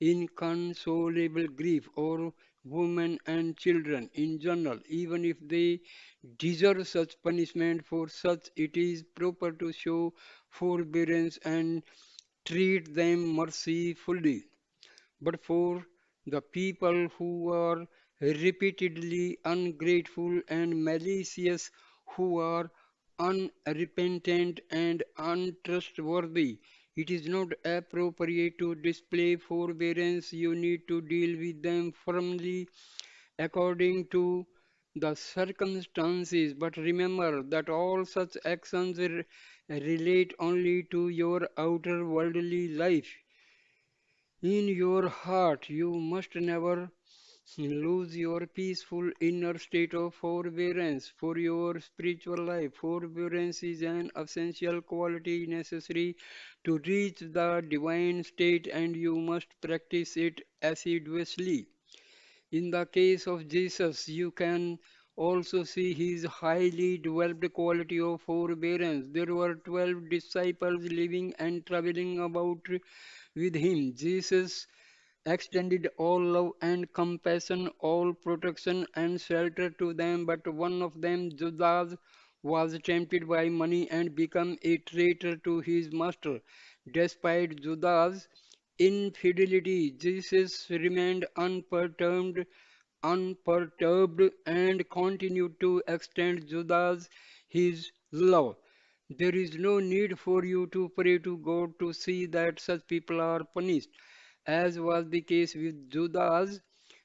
inconsolable grief, or women and children in general, even if they deserve such punishment. For such it is proper to show forbearance and treat them mercifully. But for the people who are repeatedly ungrateful and malicious, who are unrepentant and untrustworthy, it is not appropriate to display forbearance. You need to deal with them firmly according to the circumstances. But remember that all such actions relate only to your outer worldly life. In your heart, you must never lose your peaceful inner state of forbearance for your spiritual life. Forbearance is an essential quality necessary to reach the divine state, and you must practice it assiduously. In the case of Jesus, you can also see his highly developed quality of forbearance. There were 12 disciples living and traveling about with him. Jesus extended all love and compassion, all protection and shelter to them, but one of them, Judas, was tempted by money and became a traitor to his master. Despite Judas' infidelity, Jesus remained unperturbed and continued to extend Judas his love. There is no need for you to pray to God to see that such people are punished. As was the case with Judas,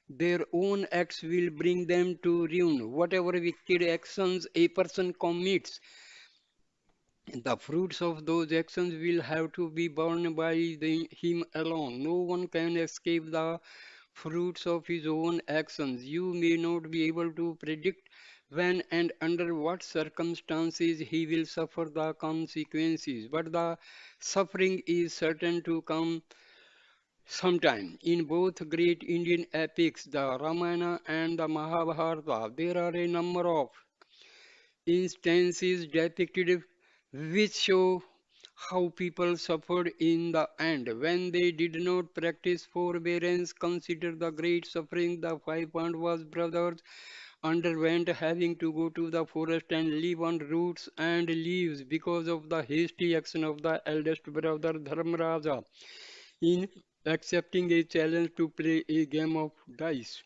Their own acts will bring them to ruin. Whatever wicked actions a person commits, the fruits of those actions will have to be borne by him alone. No one can escape the fruits of his own actions. You may not be able to predict when and under what circumstances he will suffer the consequences, but the suffering is certain to come sometime. In both great Indian epics, the Ramana and the Mahabharata, there are a number of instances depicted which show how people suffered in the end when they did not practice forbearance. Consider the great suffering the five Pandavas brothers underwent, having to go to the forest and live on roots and leaves because of the hasty action of the eldest brother Dharmaraja in accepting a challenge to play a game of dice.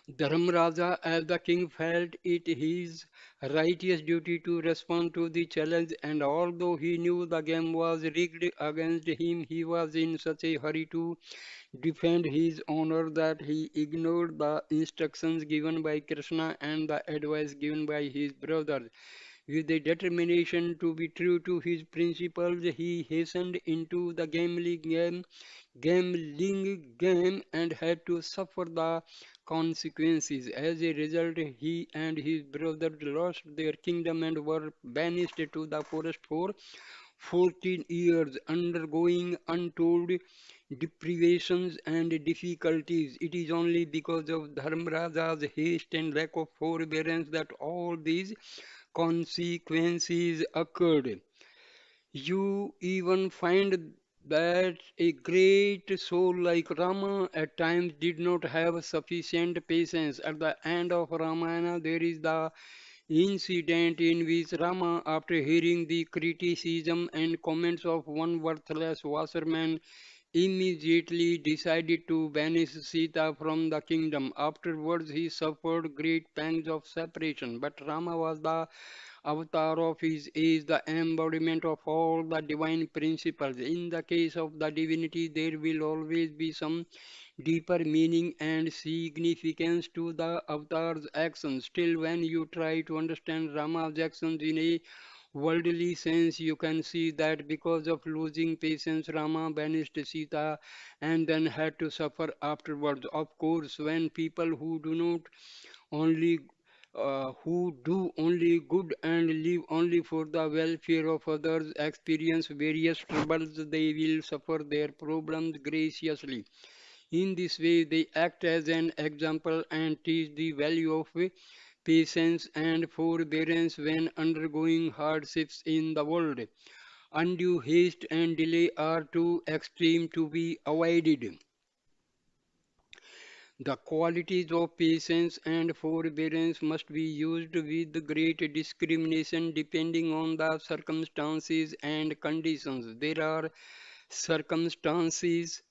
Dharmaraja, as the king, felt it his righteous duty to respond to the challenge, and although he knew the game was rigged against him, he was in such a hurry to defend his honor that he ignored the instructions given by Krishna and the advice given by his brothers. With a determination to be true to his principles, he hastened into the gambling game and had to suffer the consequences. As a result, he and his brothers lost their kingdom and were banished to the forest for 14 years, undergoing untold deprivations and difficulties. It is only because of Dharmaraja's haste and lack of forbearance that all these consequences occurred. You even find that a great soul like Rama at times did not have sufficient patience. At the end of Ramayana, there is the incident in which Rama, after hearing the criticism and comments of one worthless washerman, immediately decided to banish Sita from the kingdom. Afterwards, he suffered great pangs of separation. But Rama was the avatar of his age, the embodiment of all the divine principles. In the case of the divinity, there will always be some deeper meaning and significance to the avatar's actions. Still, when you try to understand Rama's actions in a worldly sense, you can see that because of losing patience, Rama banished Sita and then had to suffer afterwards. Of course, when people only who do only good and live only for the welfare of others experience various troubles, they will suffer their problems graciously. In this way, they act as an example and teach the value of patience and forbearance when undergoing hardships in the world. Undue haste and delay are too extreme to be avoided. The qualities of patience and forbearance must be used with great discrimination depending on the circumstances and conditions. There are circumstances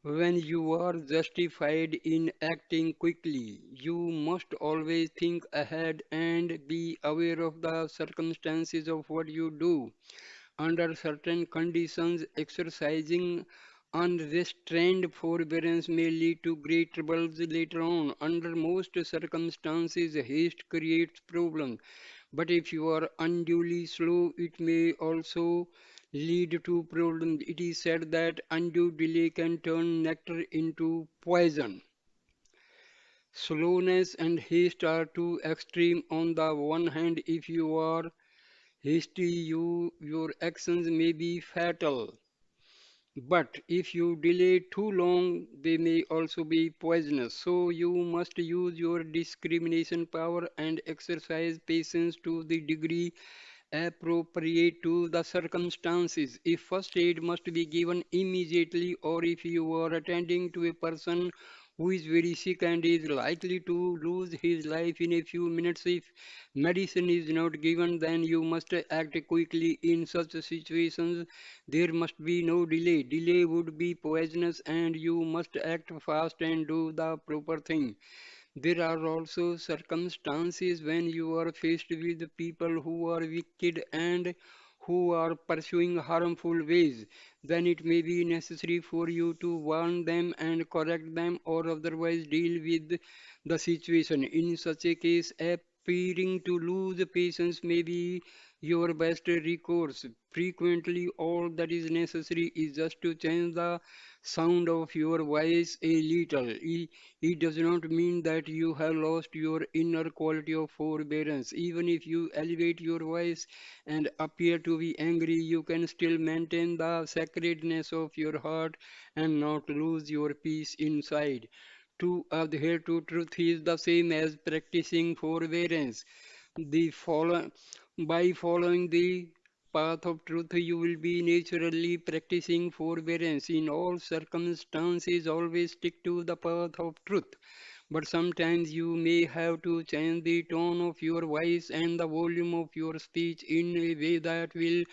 when you are justified in acting quickly. You must always think ahead and be aware of the circumstances of what you do. Under certain conditions, exercising unrestrained forbearance may lead to great troubles later on. Under most circumstances, haste creates problems. But if you are unduly slow, it may also lead to problems. It is said that undue delay can turn nectar into poison. Slowness and haste are too extreme. On the one hand, if you are hasty, your actions may be fatal. But if you delay too long, they may also be poisonous. So you must use your discrimination power and exercise patience to the degree appropriate to the circumstances. If first aid must be given immediately, or if you are attending to a person who is very sick and is likely to lose his life in a few minutes, if medicine is not given, then you must act quickly. In such situations, there must be no delay. Delay would be poisonous, and you must act fast and do the proper thing. There are also circumstances when you are faced with people who are wicked and who are pursuing harmful ways, then it may be necessary for you to warn them and correct them or otherwise deal with the situation. In such a case, appearing to lose patience may be your best recourse. Frequently, all that is necessary is just to change the sound of your voice a little. It does not mean that you have lost your inner quality of forbearance. Even if you elevate your voice and appear to be angry, you can still maintain the sacredness of your heart and not lose your peace inside. To adhere to truth is the same as practicing forbearance. The follow, by following the path of truth, you will be naturally practicing forbearance. In all circumstances, always stick to the path of truth. But sometimes you may have to change the tone of your voice and the volume of your speech in a way that will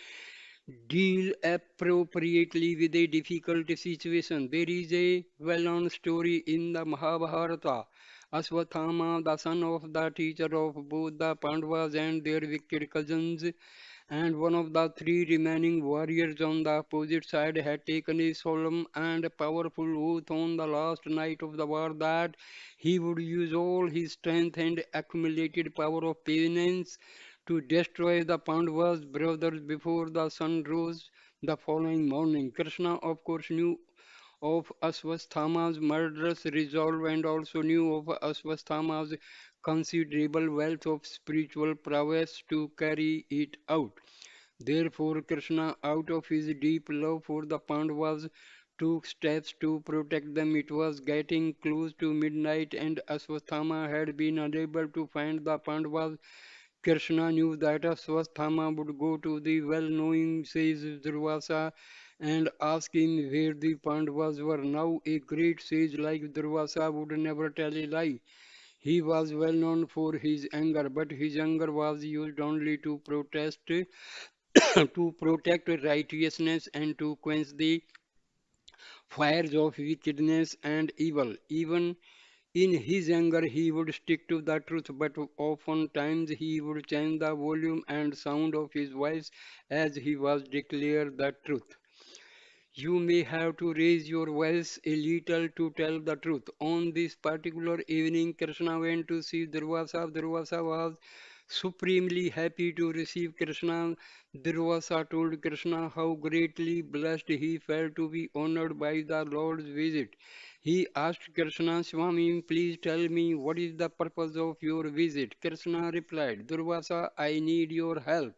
deal appropriately with a difficult situation. There is a well-known story in the Mahabharata. Aswathama, the son of the teacher of both the Pandavas and their wicked cousins, and one of the three remaining warriors on the opposite side had taken a solemn and powerful oath on the last night of the war that he would use all his strength and accumulated power of penance to destroy the Pandavas' brothers before the sun rose the following morning. Krishna, of course, knew of Aswasthama's murderous resolve and also knew of Aswasthama's considerable wealth of spiritual prowess to carry it out. Therefore, Krishna, out of his deep love for the Pandavas, took steps to protect them. It was getting close to midnight, and Aswatthama had been unable to find the Pandavas. Krishna knew that Aswatthama would go to the well-knowing sage Durvasa and ask him where the Pandavas were. Now, a great sage like Durvasa would never tell a lie. He was well known for his anger, but his anger was used only to protest, to protect righteousness and to quench the fires of wickedness and evil. Even in his anger, he would stick to the truth, but oftentimes he would change the volume and sound of his voice as he was declare the truth. You may have to raise your voice a little to tell the truth. On this particular evening, Krishna went to see Durvasa. Durvasa was supremely happy to receive Krishna. Durvasa told Krishna how greatly blessed he felt to be honored by the Lord's visit. He asked Krishna, Swami, please tell me what is the purpose of your visit. Krishna replied, Durvasa, I need your help.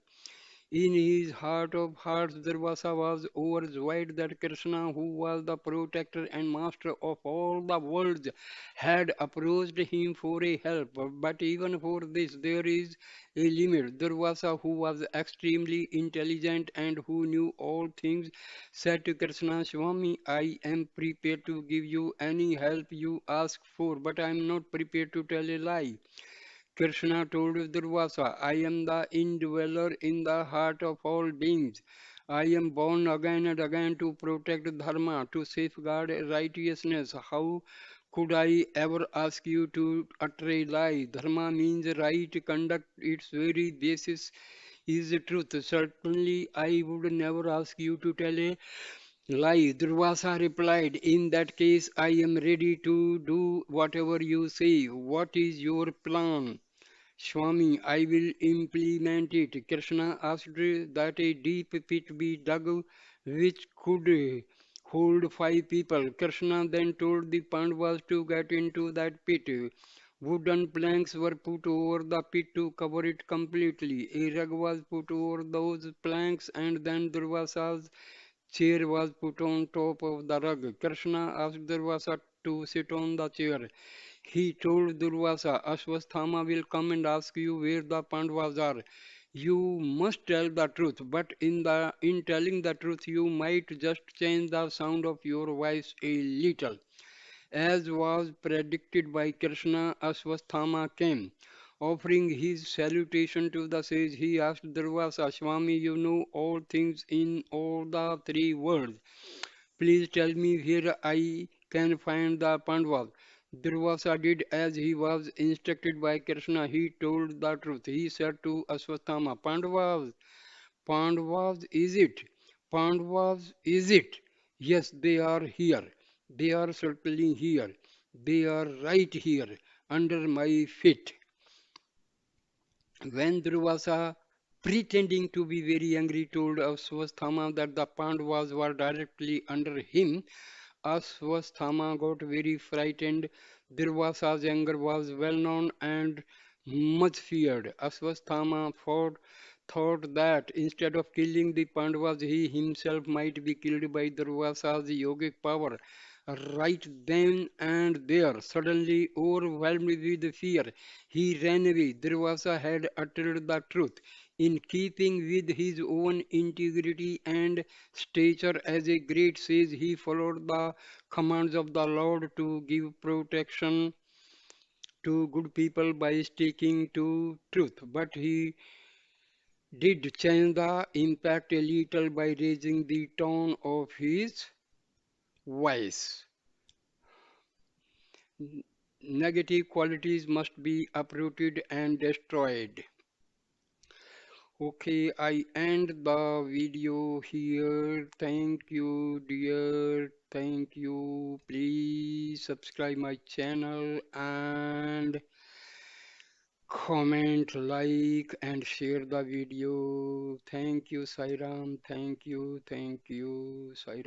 In his heart of hearts, Durvasa was overjoyed that Krishna, who was the protector and master of all the worlds, had approached him for a help. But even for this, there is a limit. Durvasa, who was extremely intelligent and who knew all things, said to Krishna, Swami, I am prepared to give you any help you ask for, but I am not prepared to tell a lie. Krishna told Durvasa, I am the indweller in the heart of all beings. I am born again and again to protect dharma, to safeguard righteousness. How could I ever ask you to utter a lie? Dharma means right conduct, its very basis is truth. Certainly, I would never ask you to tell a lie. Durvasa replied, in that case, I am ready to do whatever you say. What is your plan? Swami, I will implement it. Krishna asked that a deep pit be dug which could hold 5 people. Krishna then told the Pandavas to get into that pit. Wooden planks were put over the pit to cover it completely. A rug was put over those planks and then Durvasa's chair was put on top of the rug. Krishna asked Durvasa to sit on the chair. He told Durvasa, Ashwasthama will come and ask you where the Pandavas are. You must tell the truth, but in telling the truth, you might just change the sound of your voice a little. As was predicted by Krishna, Ashwasthama came. Offering his salutation to the sage, he asked Durvasa, Swami, you know all things in all the three worlds. Please tell me where I can find the Pandavas. Durvasa did as he was instructed by Krishna. He told the truth. He said to Aswathama, Pandavas Pandavas, is it? Pandavas, is it? Yes, they are here. They are certainly here. They are right here, under my feet. When Durvasa, pretending to be very angry, told Aswasthama that the Pandavas were directly under him, Aswasthama got very frightened. Durvasa's anger was well known and much feared. Aswasthama thought that instead of killing the Pandavas, he himself might be killed by Durvasa's yogic power. Right then and there, suddenly overwhelmed with fear, he ran away. Durvasa had uttered the truth. In keeping with his own integrity and stature as a great sage, he followed the commands of the Lord to give protection to good people by sticking to truth. But he did change the impact a little by raising the tone of his voice. Negative qualities must be uprooted and destroyed. Okay, I end the video here. Thank you, dear. Thank you. Please subscribe my channel and comment, like, and share the video. Thank you, Sairam. Thank you. Thank you, Sairam.